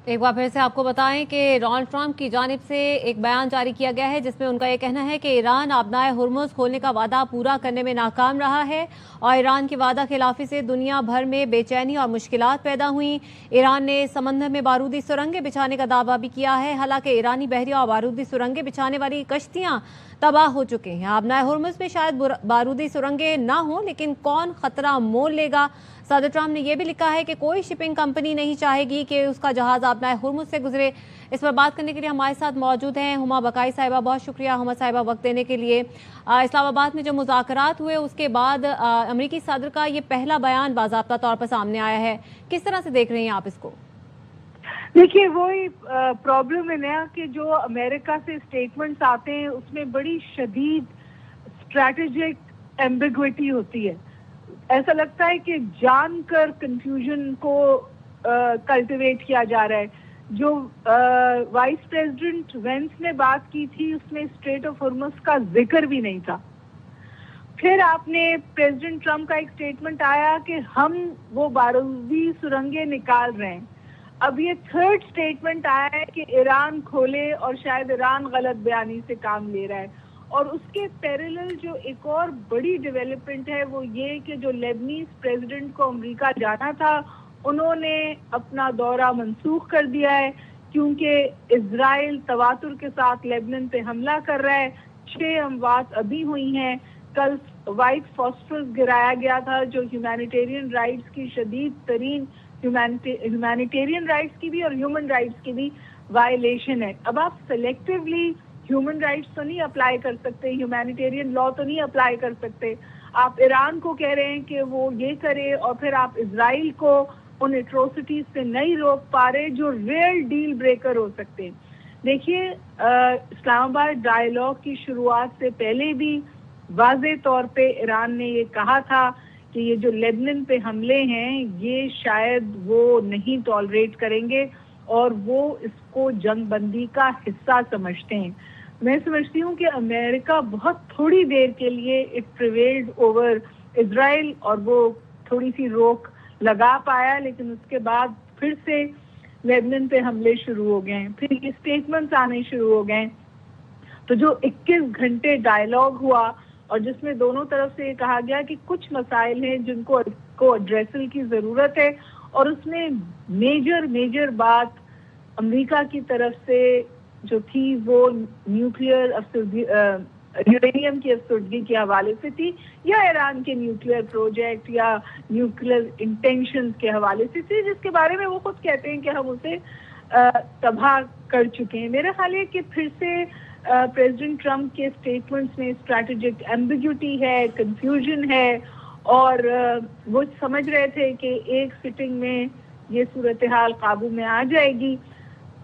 एक बार फिर से आपको बताएं कि डोनाल्ड ट्रंप की जानिब से एक बयान जारी किया गया है जिसमें उनका ये कहना है कि ईरान आबनाए हुर्मुज़ खोलने का वादा पूरा करने में नाकाम रहा है और ईरान की वादा खिलाफी से दुनिया भर में बेचैनी और मुश्किलात पैदा हुई। ईरान ने समंदर में बारूदी सुरंगें बिछाने का दावा भी किया है। हालांकि ईरानी बहरिया और बारूदी सुरंगें बिछाने वाली कश्तियां तबाह हो चुके हैं। आबनाए हुर्मुज़ में शायद बारूदी सुरंगें ना हो, लेकिन कौन खतरा मोल लेगा। सदर ट्रंप ने यह भी लिखा है कि कोई शिपिंग कंपनी नहीं चाहेगी कि उसका जहाज आबनाए हुर्मुज़ से गुजरे। इस पर बात करने के लिए हमारे साथ मौजूद हैं हुमा बकाई साहिबा। बहुत शुक्रिया हुमा साहिबा वक्त देने के लिए। इस्लामाबाद में जो मुज़ाकरात हुए उसके बाद अमरीकी सदर का ये पहला बयान बाज़ाब्ता तौर पर सामने आया है, किस तरह से देख रहे हैं आप इसको? देखिए, वही प्रॉब्लम है ना कि जो अमेरिका से स्टेटमेंट्स आते हैं उसमें बड़ी शदीद स्ट्रैटेजिक एम्बिग्विटी होती है। ऐसा लगता है कि जानकर कंफ्यूजन को कल्टिवेट किया जा रहा है। जो वाइस प्रेसिडेंट वेंस ने बात की थी उसमें स्ट्रेट ऑफ हॉर्मुज़ का जिक्र भी नहीं था। फिर आपने प्रेसिडेंट ट्रंप का एक स्टेटमेंट आया कि हम वो बारूदी सुरंगें निकाल रहे हैं। अब ये थर्ड स्टेटमेंट आया है कि ईरान खोले और शायद ईरान गलत बयानी से काम ले रहा है। और उसके पैरेलल जो एक और बड़ी डेवलपमेंट है वो ये कि जो लेबनीज प्रेसिडेंट को अमेरिका जाना था उन्होंने अपना दौरा मंसूख कर दिया है, क्योंकि इजराइल तवातुर के साथ लेबनान पे हमला कर रहा है। 6 अमवात अभी हुई हैं। कल वाइट फॉस्फरस गिराया गया था जो ह्यूमैनिटेरियन राइट्स की शदीद तरीन ह्यूमैनिटेरियन राइट्स की भी और ह्यूमन राइट्स की भी वायलेशन है। अब आप सेलेक्टिवली ह्यूमन राइट्स तो नहीं अप्लाई कर सकते, ह्यूमैनिटेरियन लॉ तो नहीं अप्लाई कर सकते। आप ईरान को कह रहे हैं कि वो ये करे और फिर आप इजराइल को उन एट्रोसिटीज से नहीं रोक पा रहे जो रियल डील ब्रेकर हो सकते हैं। देखिए, इस्लामाबाद डायलॉग की शुरुआत से पहले भी वाज़े तौर पे ईरान ने ये कहा था कि ये जो लेबनान पे हमले हैं ये शायद वो नहीं टॉलरेट करेंगे और वो इसको जंगबंदी का हिस्सा समझते हैं। मैं समझती हूँ कि अमेरिका बहुत थोड़ी देर के लिए इट प्रिवेल्ड ओवर इजराइल और वो थोड़ी सी रोक लगा पाया, लेकिन उसके बाद फिर से लेबनान पे हमले शुरू हो गए, फिर ये स्टेटमेंट्स आने शुरू हो गए। तो जो 21 घंटे डायलॉग हुआ और जिसमें दोनों तरफ से ये कहा गया कि कुछ मसाइल हैं जिनको एड्रेसल की ज़रूरत है, और उसमें मेजर बात अमेरिका की तरफ से जो थी वो न्यूक्लियर यूरेनियम की अफसरदगी के हवाले से थी, या ईरान के न्यूक्लियर प्रोजेक्ट या न्यूक्लियर इंटेंशंस के हवाले से थी, जिसके बारे में वो खुद कहते हैं कि हम उसे तबाह कर चुके हैं। मेरा ख्याल है कि फिर से प्रेसिडेंट ट्रंप के स्टेटमेंट्स में स्ट्रैटेजिक एम्बिग्यूटी है, कंफ्यूजन है, और वो समझ रहे थे कि एक सिटिंग में ये सूरत हाल काबू में आ जाएगी।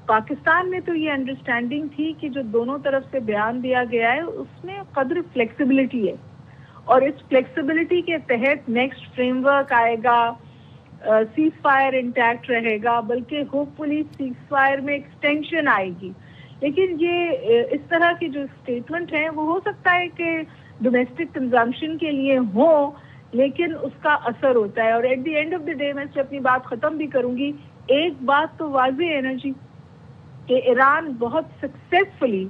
पाकिस्तान में तो ये अंडरस्टैंडिंग थी कि जो दोनों तरफ से बयान दिया गया है उसमें कदर फ्लेक्सिबिलिटी है, और इस फ्लेक्सिबिलिटी के तहत नेक्स्ट फ्रेमवर्क आएगा, सीज फायर इंटैक्ट रहेगा, बल्कि होपफुली सीज फायर में एक्सटेंशन आएगी। लेकिन ये इस तरह के जो स्टेटमेंट हैं वो हो सकता है कि डोमेस्टिक कंजम्पशन के लिए हो, लेकिन उसका असर होता है। और at the end of the day मैं अपनी बात खत्म भी करूंगी, एक बात तो वाज़ेह है ना जी कि ईरान बहुत सक्सेसफुली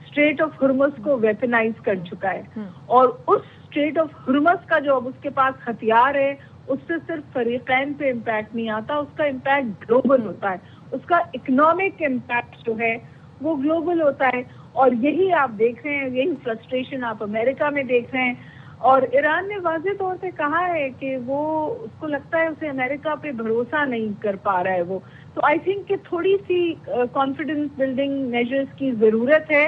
स्ट्रेट ऑफ हुर्मुज़ को वेपनाइज कर चुका है, और उस स्ट्रेट ऑफ हुर्मुज़ का जो अब उसके पास हथियार है उससे सिर्फ फरीकैन पे इम्पैक्ट नहीं आता, उसका इम्पैक्ट ग्लोबल होता है, उसका इकोनॉमिक इम्पैक्ट जो है वो ग्लोबल होता है। और यही आप देख रहे हैं, यही फ्रस्ट्रेशन आप अमेरिका में देख रहे हैं। और ईरान ने वाज़ेह तौर पे कहा है कि वो उसको लगता है उसे अमेरिका पे भरोसा नहीं कर पा रहा है वो। तो आई थिंक कि थोड़ी सी कॉन्फिडेंस बिल्डिंग मेजर्स की ज़रूरत है,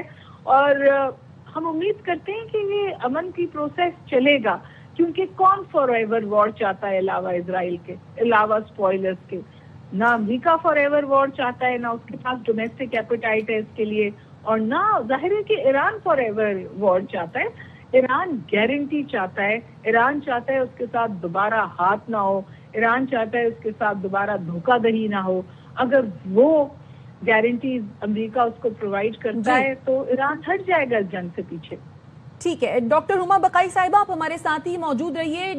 और हम उम्मीद करते हैं कि ये अमन की प्रोसेस चलेगा, क्योंकि कौन फॉरएवर वॉर चाहता है अलावा इजराइल के, अलावा स्पॉयलर्स के? ना अमेरिका फॉरएवर वॉर चाहता है, ना उसके पास डोमेस्टिक एपेटाइट है इसके लिए, और ना जाहिर है कि ईरान फॉरएवर वॉर चाहता है। ईरान गारंटी चाहता है, ईरान चाहता है उसके साथ दोबारा हाथ ना हो, ईरान चाहता है उसके साथ दोबारा धोखाधड़ी ना हो। अगर वो गारंटीज अमेरिका उसको प्रोवाइड करता है तो ईरान हट जाएगा इस जंग से पीछे। ठीक है, डॉक्टर हुमा बकाई साहिबा आप हमारे साथ ही मौजूद रहिए।